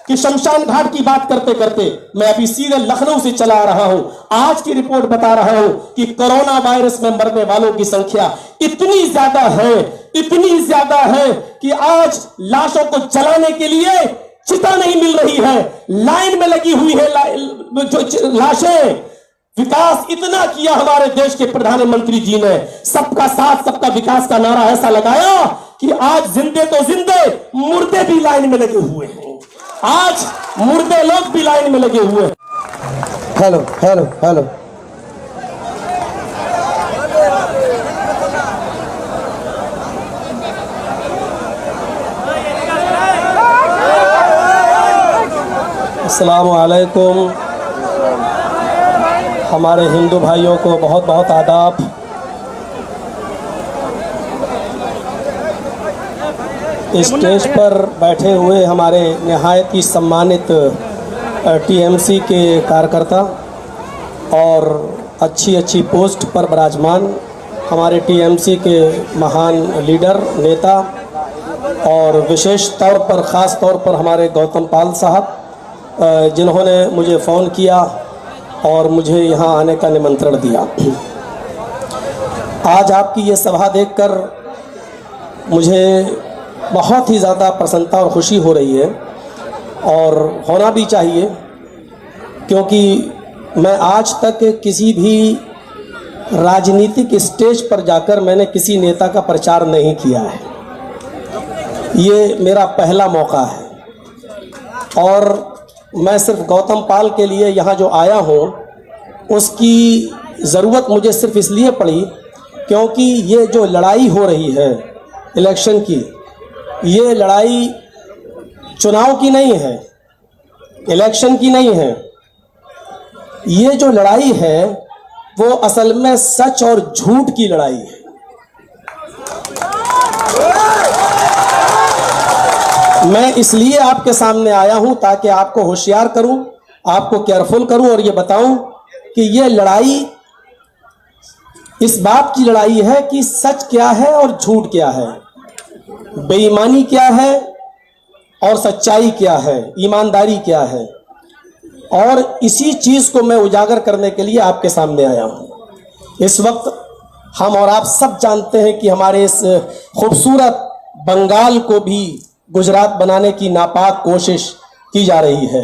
कि शमशान घाट की बात करते करते मैं अभी सीधे लखनऊ से चला आ रहा हूं। आज की रिपोर्ट बता रहा हूं कि कोरोना वायरस में मरने वालों की संख्या इतनी ज्यादा है कि आज लाशों को जलाने के लिए चिता नहीं मिल रही है, लाइन में लगी हुई है जो लाशें। विकास इतना किया हमारे देश के प्रधानमंत्री जी ने, सबका साथ सबका विकास का नारा ऐसा लगाया कि आज जिंदे तो जिंदे, मुर्दे भी लाइन में लगे हुए हैं। आज मुर्दे लोग भी लाइन में लगे हुए हैं। Hello hello hello. अस्सलाम वालेकुम। हमारे हिंदू भाइयों को बहुत बहुत आदाब। स्टेज पर बैठे हुए हमारे निहायत ही सम्मानित टीएमसी के कार्यकर्ता और अच्छी पोस्ट पर विराजमान हमारे टीएमसी के महान लीडर नेता और विशेष तौर पर ख़ास तौर पर हमारे गौतम पाल साहब जिन्होंने मुझे फ़ोन किया और मुझे यहाँ आने का निमंत्रण दिया। आज आपकी ये सभा देखकर मुझे बहुत ही ज़्यादा प्रसन्नता और खुशी हो रही है और होना भी चाहिए, क्योंकि मैं आज तक किसी भी राजनीतिक स्टेज पर जाकर मैंने किसी नेता का प्रचार नहीं किया है। ये मेरा पहला मौका है और मैं सिर्फ गौतम पाल के लिए यहाँ जो आया हूँ उसकी ज़रूरत मुझे सिर्फ इसलिए पड़ी क्योंकि ये जो लड़ाई हो रही है इलेक्शन की, ये लड़ाई चुनाव की नहीं है, इलेक्शन की नहीं है। ये जो लड़ाई है वो असल में सच और झूठ की लड़ाई है। मैं इसलिए आपके सामने आया हूं ताकि आपको होशियार करूं, आपको केयरफुल करूं और ये बताऊं कि ये लड़ाई इस बात की लड़ाई है कि सच क्या है और झूठ क्या है, बेईमानी क्या है और सच्चाई क्या है, ईमानदारी क्या है। और इसी चीज़ को मैं उजागर करने के लिए आपके सामने आया हूं। इस वक्त हम और आप सब जानते हैं कि हमारे इस खूबसूरत बंगाल को भी गुजरात बनाने की नापाक कोशिश की जा रही है,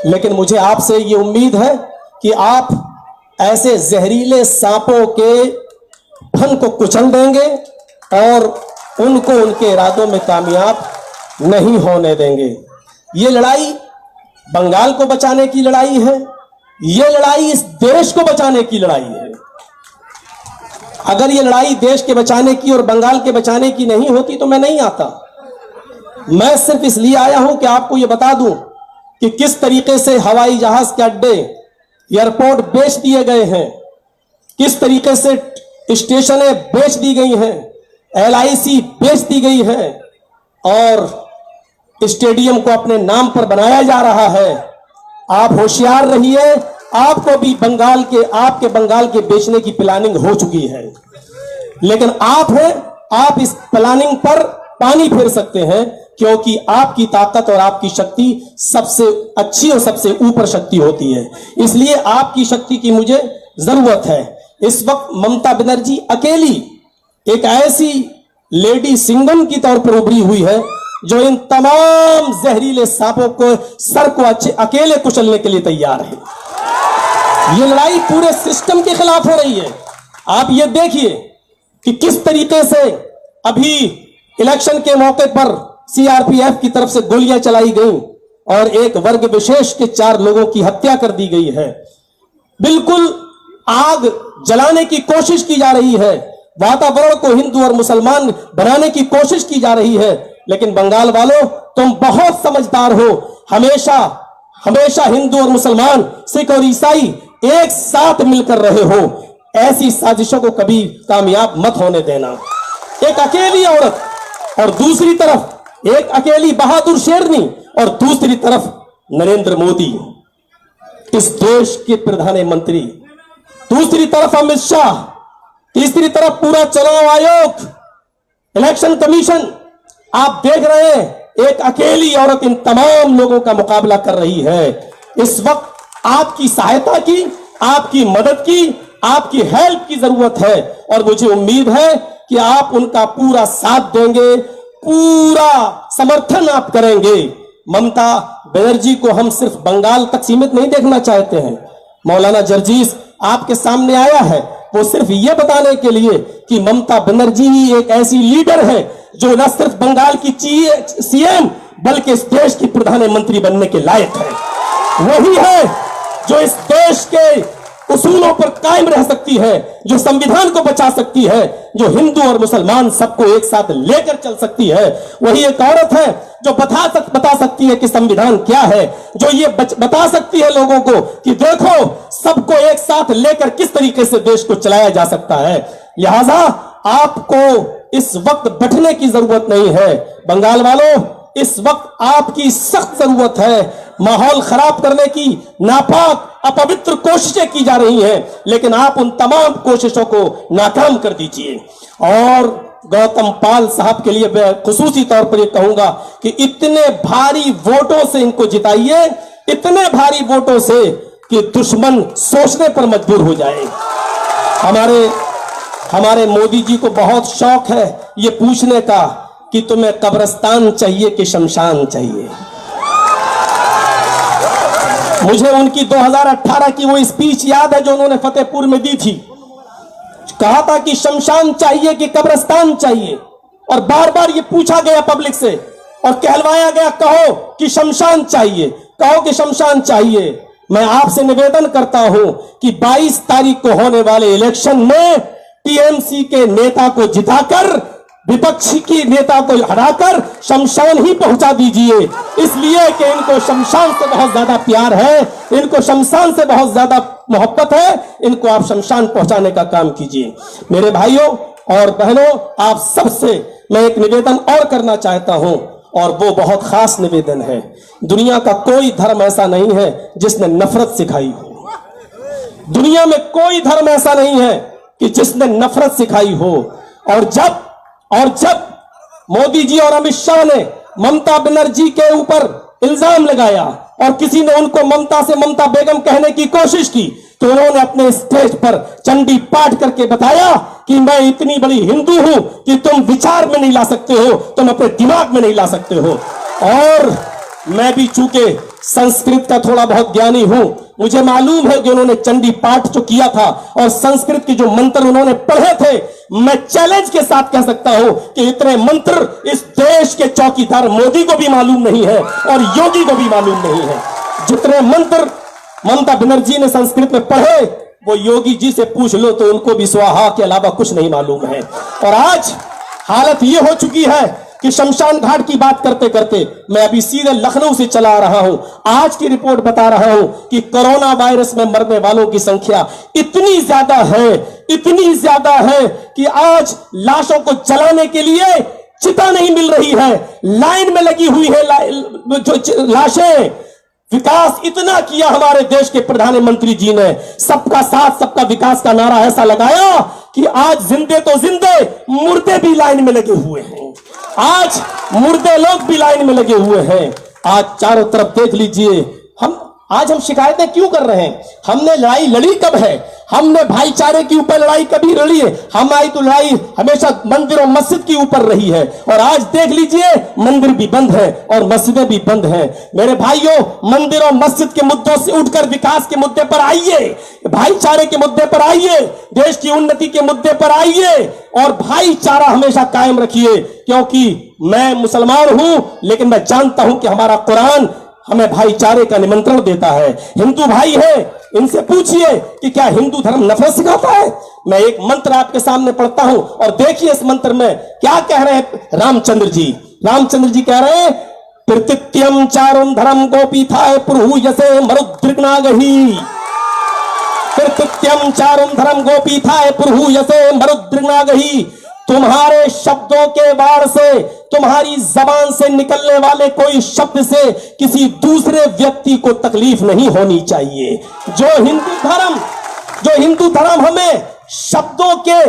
लेकिन मुझे आपसे ये उम्मीद है कि आप ऐसे जहरीले सांपों के फन को कुचल देंगे और उनको उनके इरादों में कामयाब नहीं होने देंगे। ये लड़ाई बंगाल को बचाने की लड़ाई है, ये लड़ाई इस देश को बचाने की लड़ाई है। अगर ये लड़ाई देश के बचाने की और बंगाल के बचाने की नहीं होती तो मैं नहीं आता। मैं सिर्फ इसलिए आया हूं कि आपको यह बता दूं कि किस तरीके से हवाई जहाज के अड्डे, एयरपोर्ट बेच दिए गए हैं, किस तरीके से स्टेशनें बेच दी गई हैं, LIC बेच दी गई है और स्टेडियम को अपने नाम पर बनाया जा रहा है। आप होशियार रहिए, आपको भी आपके बंगाल के बेचने की प्लानिंग हो चुकी है, लेकिन आप इस प्लानिंग पर पानी फेर सकते हैं, क्योंकि आपकी ताकत और आपकी शक्ति सबसे अच्छी और सबसे ऊपर शक्ति होती है। इसलिए आपकी शक्ति की मुझे जरूरत है। इस वक्त ममता बनर्जी अकेली एक ऐसी लेडी सिंघम की तौर पर उभरी हुई है जो इन तमाम जहरीले सांपों को सर को अकेले कुचलने के लिए तैयार है। ये लड़ाई पूरे सिस्टम के खिलाफ हो रही है। आप ये देखिए कि किस तरीके से अभी इलेक्शन के मौके पर CRPF की तरफ से गोलियां चलाई गई और एक वर्ग विशेष के 4 लोगों की हत्या कर दी गई है। बिल्कुल आग जलाने की कोशिश की जा रही है, वातावरण को हिंदू और मुसलमान बनाने की कोशिश की जा रही है। लेकिन बंगाल वालों, तुम बहुत समझदार हो। हमेशा हिंदू और मुसलमान, सिख और ईसाई एक साथ मिलकर रहे हो। ऐसी साजिशों को कभी कामयाब मत होने देना। एक अकेली औरत और दूसरी तरफ एक अकेली बहादुर शेरनी और दूसरी तरफ नरेंद्र मोदी, इस देश के प्रधानमंत्री, दूसरी तरफ अमित शाह, तीसरी तरफ पूरा चुनाव आयोग, इलेक्शन कमीशन। आप देख रहे हैं एक अकेली औरत इन तमाम लोगों का मुकाबला कर रही है। इस वक्त आपकी सहायता की, आपकी मदद की, आपकी हेल्प की जरूरत है और मुझे उम्मीद है कि आप उनका पूरा साथ देंगे, पूरा समर्थन आप करेंगे। ममता बनर्जी को हम सिर्फ बंगाल तक सीमित नहीं देखना चाहते हैं। मौलाना जर्जीस आपके सामने आया है वो सिर्फ ये बताने के लिए कि ममता बनर्जी ही एक ऐसी लीडर है जो न सिर्फ बंगाल की सीएम बल्कि इस देश की प्रधानमंत्री बनने के लायक है। वही है जो इस देश के उसूलों पर कायम रह सकती है, जो संविधान को बचा सकती है, जो हिंदू और मुसलमान सबको एक साथ लेकर चल सकती है। वही एक औरत है जो बता सकती है कि संविधान क्या है, जो ये बता सकती है लोगों को कि देखो सबको एक साथ लेकर किस तरीके से देश को चलाया जा सकता है। लिहाजा आपको इस वक्त बैठने की जरूरत नहीं है। बंगाल वालों, इस वक्त आपकी सख्त जरूरत है। माहौल खराब करने की नापाक अपवित्र कोशिशें की जा रही हैं, लेकिन आप उन तमाम कोशिशों को नाकाम कर दीजिए। और गौतम पाल साहब के लिए मैं खुसूसी तौर पर यह कहूंगा कि इतने भारी वोटों से इनको जिताइए, इतने भारी वोटों से कि दुश्मन सोचने पर मजबूर हो जाए। हमारे मोदी जी को बहुत शौक है ये पूछने का कि तुम्हें कब्रिस्तान चाहिए कि शमशान चाहिए। मुझे उनकी 2018 की वो स्पीच याद है जो उन्होंने फतेहपुर में दी थी। कहा था कि शमशान चाहिए कि कब्रिस्तान चाहिए, और बार बार ये पूछा गया पब्लिक से और कहलवाया गया कहो कि शमशान चाहिए, कहो कि शमशान चाहिए। मैं आपसे निवेदन करता हूं कि 22 तारीख को होने वाले इलेक्शन में टीएमसी के नेता को जिताकर, विपक्षी की नेता को हराकर शमशान ही पहुंचा दीजिए, इसलिए कि इनको शमशान से बहुत ज्यादा प्यार है, इनको शमशान से बहुत ज्यादा मोहब्बत है। इनको आप शमशान पहुंचाने का काम कीजिए। मेरे भाइयों और बहनों, आप सबसे मैं एक निवेदन और करना चाहता हूं और वो बहुत खास निवेदन है। दुनिया का कोई धर्म ऐसा नहीं है जिसने नफरत सिखाई हो। दुनिया में कोई धर्म ऐसा नहीं है कि जिसने नफरत सिखाई हो। और जब मोदी जी और अमित शाह ने ममता बनर्जी के ऊपर इल्जाम लगाया और किसी ने उनको ममता से ममता बेगम कहने की कोशिश की, तो उन्होंने अपने स्टेज पर चंडी पाठ करके बताया कि मैं इतनी बड़ी हिंदू हूं कि तुम विचार में नहीं ला सकते हो, तुम अपने दिमाग में नहीं ला सकते हो। और मैं भी चूंकि संस्कृत का थोड़ा बहुत ज्ञानी हूं, मुझे मालूम है कि उन्होंने चंडी पाठ जो किया था और संस्कृत के जो मंत्र उन्होंने पढ़े थे, मैं चैलेंज के साथ कह सकता हूं कि इतने मंत्र इस देश के चौकीदार मोदी को भी मालूम नहीं है और योगी को भी मालूम नहीं है। जितने मंत्र ममता बनर्जी ने संस्कृत में पढ़े वो योगी जी से पूछ लो तो उनको भी स्वाहा के अलावा कुछ नहीं मालूम है। और आज हालत ये हो चुकी है कि शमशान घाट की बात करते करते मैं अभी सीधे लखनऊ से चला आ रहा हूं। आज की रिपोर्ट बता रहा हूं कि कोरोना वायरस में मरने वालों की संख्या इतनी ज्यादा है कि आज लाशों को जलाने के लिए चिता नहीं मिल रही है, लाइन में लगी हुई है जो लाशें। विकास इतना किया हमारे देश के प्रधानमंत्री जी ने, सबका साथ सबका विकास का नारा ऐसा लगाया कि आज जिंदे तो जिंदे, मुर्दे भी लाइन में लगे हुए हैं। आज मुर्दे लोग भी लाइन में लगे हुए हैं। आज चारों तरफ देख लीजिए, हम शिकायतें क्यों कर रहे हैं? हमने लड़ाई लड़ी कब है? हमने भाईचारे के ऊपर लड़ाई कभी लड़ी है? हमारी तो लड़ाई हमेशा मंदिर और मस्जिद के ऊपर रही है। और आज देख लीजिए मंदिर भी बंद है और मस्जिदें भी बंद हैं। मेरे भाइयों, मंदिर और मस्जिद के मुद्दों से उठकर विकास के मुद्दे पर आइए, भाईचारे के मुद्दे पर आइए, देश की उन्नति के मुद्दे पर आइए और भाईचारा हमेशा कायम रखिए। क्योंकि मैं मुसलमान हूं लेकिन मैं जानता हूं कि हमारा कुरान हमें भाईचारे का निमंत्रण देता है। हिंदू भाई है, इनसे पूछिए कि क्या हिंदू धर्म नफरत सिखाता है? मैं एक मंत्र आपके सामने पढ़ता हूं और देखिए इस मंत्र में क्या कह रहे हैं रामचंद्र जी। रामचंद्र जी कह रहे हैं, प्रत्यत्यम चारुम धर्म गोपीथाय पुरहु यसे मरुद्रिग्नागही। प्रत्यत्यम चारुम धर्म गोपीथाय पुरहु यसे मरुद्रिग्नागही। तुम्हारे शब्दों के वार से, तुम्हारी जबान से निकलने वाले कोई शब्द से किसी दूसरे व्यक्ति को तकलीफ नहीं होनी चाहिए। जो हिंदू धर्म हमें शब्दों के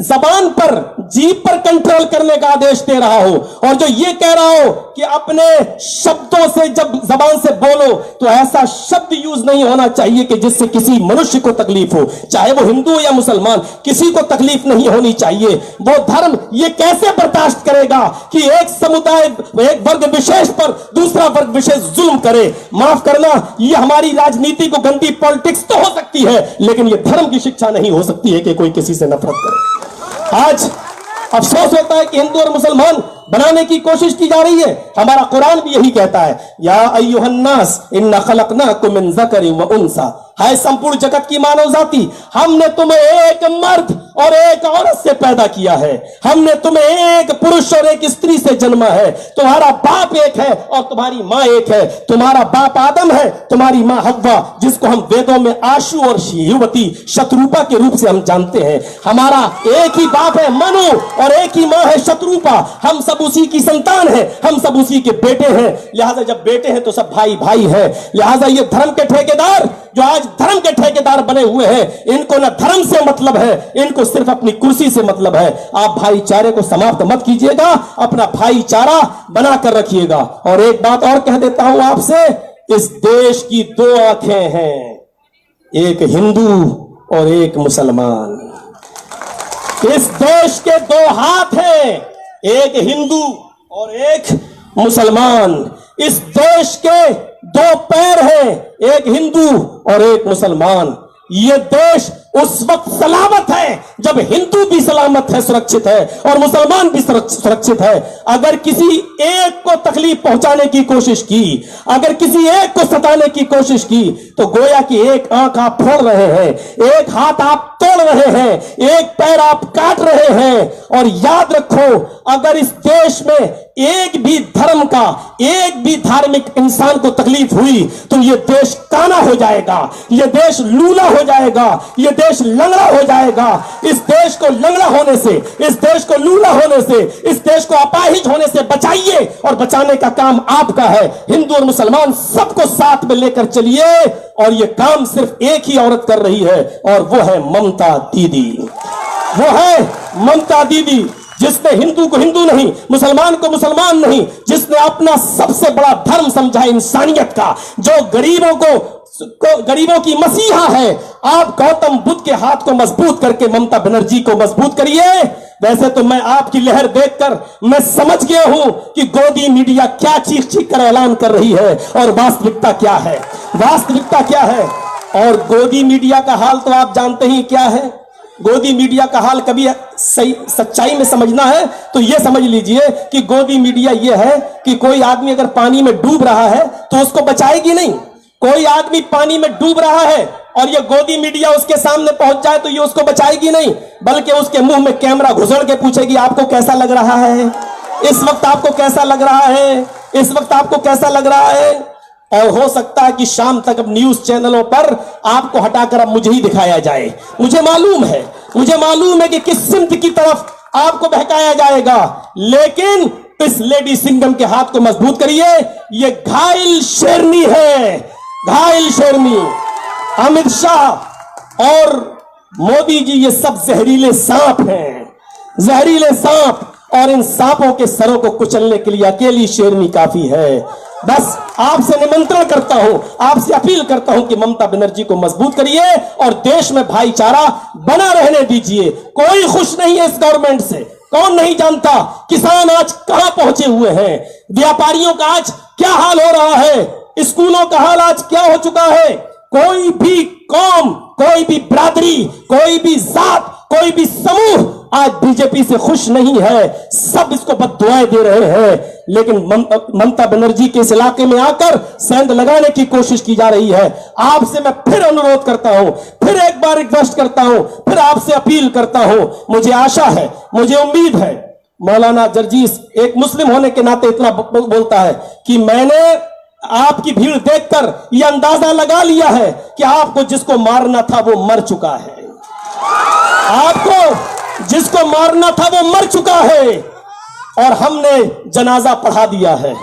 जबान पर, जीभ पर कंट्रोल करने का आदेश दे रहा हो, और जो ये कह रहा हो कि अपने शब्दों से जब जबान से बोलो तो ऐसा शब्द यूज नहीं होना चाहिए कि जिससे किसी मनुष्य को तकलीफ हो, चाहे वो हिंदू या मुसलमान, किसी को तकलीफ नहीं होनी चाहिए। वो धर्म ये कैसे बर्दाश्त करेगा कि एक समुदाय, एक वर्ग विशेष पर दूसरा वर्ग विशेष जुल्म करे? माफ करना, ये हमारी राजनीति को गंदी पॉलिटिक्स तो हो सकती है, लेकिन ये धर्म की शिक्षा नहीं हो सकती है कि कोई किसी से नफरत करे। आज अफसोस होता है कि हिंदू और मुसलमान बनाने की कोशिश की जा रही है। हमारा कुरान भी यही कहता है, या अय्युहन्नास इन्ना खलकनाकुम मिन ज़करिन व उन्सा, है संपूर्ण जगत की मानव जाति, हमने तुम्हें एक मर्द और एक औरत से पैदा किया है, हमने तुम्हें एक पुरुष और एक स्त्री से जन्मा है, तुम्हारा बाप एक है और तुम्हारी माँ एक है, तुम्हारा बाप आदम है, तुम्हारी माँ हव्वा, जिसको हम वेदों में आशु और युवती शत्रुपा के रूप से हम जानते हैं। हमारा एक ही बाप है मनु और एक ही माँ है शत्रुपा, हम सब उसी की संतान है, हम सब उसी के बेटे हैं। लिहाजा जब बेटे हैं तो सब भाई भाई है। लिहाजा ये धर्म के ठेकेदार जो आज धर्म के ठेकेदार बने हुए हैं, इनको ना धर्म से मतलब है, इनको सिर्फ अपनी कुर्सी से मतलब है। आप भाईचारे को समाप्त मत कीजिएगा, अपना भाईचारा बनाकर रखिएगा। और एक बात और कह देता हूं आपसे, इस देश की दो आंखें हैं, एक हिंदू और एक मुसलमान। इस देश के दो हाथ हैं, एक हिंदू और एक मुसलमान। इस देश के दो पैर हैं, एक हिंदू और एक मुसलमान। ये देश उस वक्त सलामत है जब हिंदू भी सलामत है, सुरक्षित है, और मुसलमान भी सुरक्षित है। अगर किसी एक को तकलीफ पहुंचाने की कोशिश की, अगर किसी एक को सताने की कोशिश की, तो गोया कि एक आंख आप फोड़ रहे हैं, एक हाथ आप तोड़ रहे हैं, एक पैर आप काट रहे हैं। और याद रखो, अगर इस देश में एक भी धर्म का, एक भी धार्मिक इंसान को तकलीफ हुई तो यह देश काना हो जाएगा, यह देश लूला हो जाएगा, यह देश लंगड़ा हो जाएगा। इस देश को लंगड़ा होने से, इस देश को लूला होने से, इस देश को अपाहिज होने से बचाइए, और बचाने का काम आपका है। हिंदू और मुसलमान सबको साथ में लेकर चलिए, और यह काम सिर्फ एक ही औरत कर रही है, और वो है ममता दीदी। वो है ममता दीदी, जिसने हिंदू को हिंदू नहीं, मुसलमान को मुसलमान नहीं, जिसने अपना सबसे बड़ा धर्म समझा इंसानियत का, जो गरीबों की मसीहा है। आप गौतम बुद्ध के हाथ को मजबूत करके ममता बनर्जी को मजबूत करिए। वैसे तो मैं आपकी लहर देखकर मैं समझ गया हूं कि गोदी मीडिया क्या चीख चीख कर ऐलान कर रही है और वास्तविकता क्या है, वास्तविकता क्या है। और गोदी मीडिया का हाल तो आप जानते ही क्या है। गोदी मीडिया का हाल कभी सही सच्चाई में समझना है तो यह समझ लीजिए कि गोदी मीडिया यह है कि कोई आदमी अगर पानी में डूब रहा है तो उसको बचाएगी नहीं। कोई आदमी पानी में डूब रहा है और ये गोदी मीडिया उसके सामने पहुंच जाए तो ये उसको बचाएगी नहीं, बल्कि उसके मुंह में कैमरा घुसड़ के पूछेगी आपको कैसा लग रहा है, इस वक्त आपको कैसा लग रहा है, इस वक्त आपको कैसा लग रहा है। और हो सकता है कि शाम तक अब न्यूज चैनलों पर आपको हटाकर अब मुझे ही दिखाया जाए। मुझे मालूम है कि किस सिमत की तरफ आपको बहकाया जाएगा, लेकिन इस लेडी सिंघम के हाथ को मजबूत करिए। ये घायल शेरनी है, घायल शेरनी। अमित शाह और मोदी जी ये सब जहरीले सांप हैं, जहरीले सांप, और इन सांपों के सरों को कुचलने के लिए अकेली शेरनी काफी है। बस आपसे निमंत्रण करता हूं, आपसे अपील करता हूं कि ममता बनर्जी को मजबूत करिए और देश में भाईचारा बना रहने दीजिए। कोई खुश नहीं है इस गवर्नमेंट से, कौन नहीं जानता किसान आज कहां पहुंचे हुए हैं, व्यापारियों का आज क्या हाल हो रहा है, स्कूलों का हाल आज क्या हो चुका है। कोई भी कौम, कोई भी बिरादरी, कोई भी जात, कोई भी समूह आज बीजेपी से खुश नहीं है, सब इसको बद्दुआएं दे रहे हैं। लेकिन ममता बनर्जी के इस इलाके में आकर सेंध लगाने की कोशिश की जा रही है। आपसे मैं फिर अनुरोध करता हूं, फिर एक बार रिक्वेस्ट करता हूं, फिर आपसे अपील करता हूं। मुझे आशा है, मुझे उम्मीद है, मौलाना जर्जीस एक मुस्लिम होने के नाते इतना बोलता है कि मैंने आपकी भीड़ देखकर यह अंदाजा लगा लिया है कि आपको जिसको मारना था वो मर चुका है, आपको जिसको मारना था वो मर चुका है, और हमने जनाजा पढ़ा दिया है,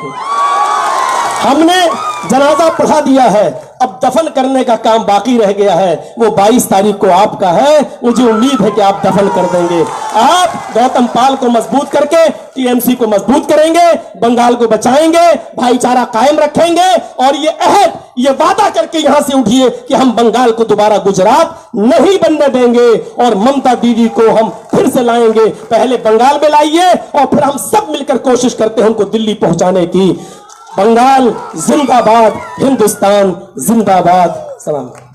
हमने जनाजा पढ़ा दिया है। अब दफन करने का काम बाकी रह गया है, वो 22 तारीख को आपका है। मुझे उम्मीद है कि आप दफन कर देंगे। आप गौतम पाल को मजबूत करके टीएमसी को मजबूत करेंगे, बंगाल को बचाएंगे, भाईचारा कायम रखेंगे और ये अहद, ये वादा करके यहां से उठिए कि हम बंगाल को दोबारा गुजरात नहीं बनने देंगे और ममता दीदी को हम फिर से लाएंगे। पहले बंगाल में लाइए और फिर हम सब मिलकर कोशिश करते हैं उनको दिल्ली पहुंचाने की। बंगाल जिंदाबाद, हिंदुस्तान जिंदाबाद। सलाम।